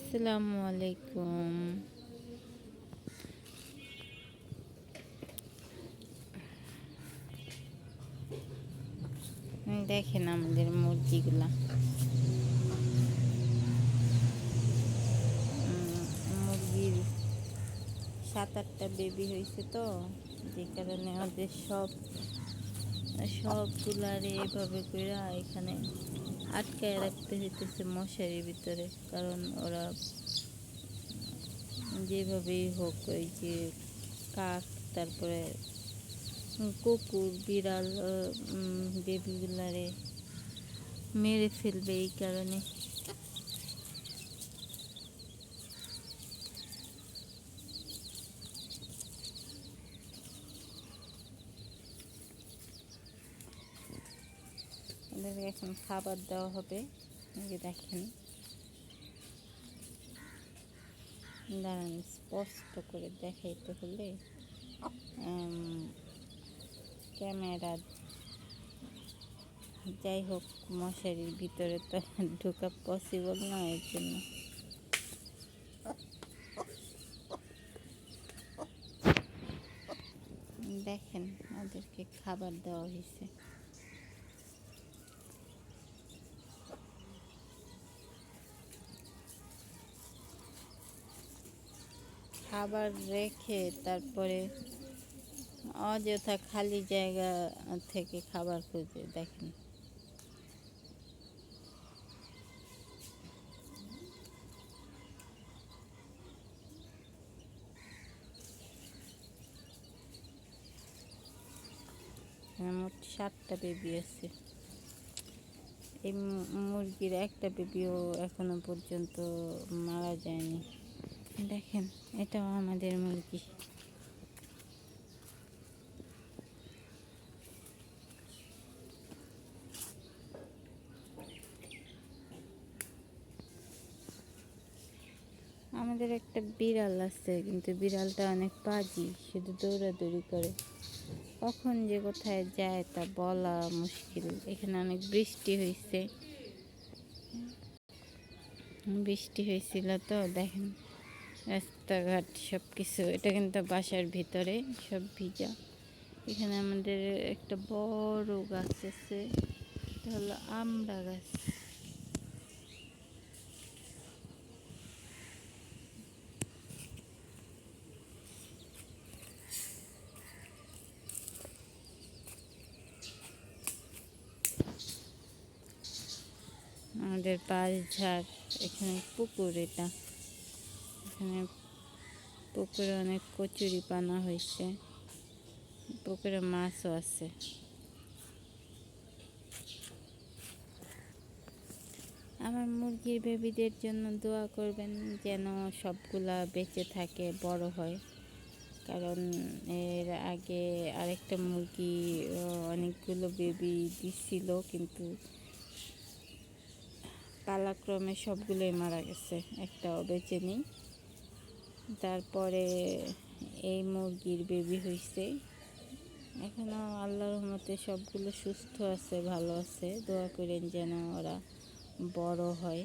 আসসালামু আলাইকুম। দেখেন আমাদের মুরগিগুলা, মুরগির 7-8টা বেবি হয়েছে, তো যে কারণে ওদের সবগুলারে এভাবে করে এখানে আটকায় রাখতে হইতেছে মশারির ভিতরে। কারণ ওরা যেভাবেই হোক, ওই যে কাক, তারপরে কুকুর, বিড়াল বেবিগুলারে মেরে ফেলবে। এই কারণে ওদেরকে এখন খাবার দেওয়া হবে। দেখেন, দাঁড়ান, স্পষ্ট করে দেখাইতে হলে ক্যামেরা, যাই হোক, মশারির ভিতরে তো ঢোকা পসিবল নয়, এর জন্য দেখেন ওদেরকে খাবার দেওয়া হয়েছে। খাবার রেখে তারপরে অযথা খালি জায়গা থেকে খাবার খুঁজে। দেখেন, মোট 7টা বেবি আছে। এই মুরগির একটা বেবিও এখনো পর্যন্ত মারা যায়নি। দেখেন, এটাও আমাদের মুরগি। আমাদের একটা বিড়াল আছে, কিন্তু বিড়ালটা অনেক পাজি, শুধু দৌড়াদৌড়ি করে। কখন যে কোথায় যায় তা বলা মুশকিল। এখানে অনেক বৃষ্টি হয়েছিল, তো দেখেন রাস্তাঘাট সব কিছু। এটা কিন্তু বাসার ভিতরে সব ভিজা। এখানে আমাদের একটা বড় গাছ আছে, এটা হলো আমড়া গাছ। আমাদের পাশ ঝাড়, এখানে পুকুর। এখানে পুকুরে অনেক কচুরি পানা হয়েছে, পুকুরে মাছও আছে। আমার মুরগির বেবিদের জন্য দোয়া করবেন, যেন সবগুলা বেঁচে থাকে, বড় হয়। কারণ এর আগে আরেকটা মুরগি অনেকগুলো বেবি দিছিল, কিন্তু পালাক্রমে সবগুলোই মারা গেছে, একটাও বেঁচে নেই। তারপরে এই মুরগির বেবি হয়েছে। এখনও আল্লাহর রহমতে সবগুলো সুস্থ আছে, ভালো আছে। দোয়া করেন যেন ওরা বড় হয়।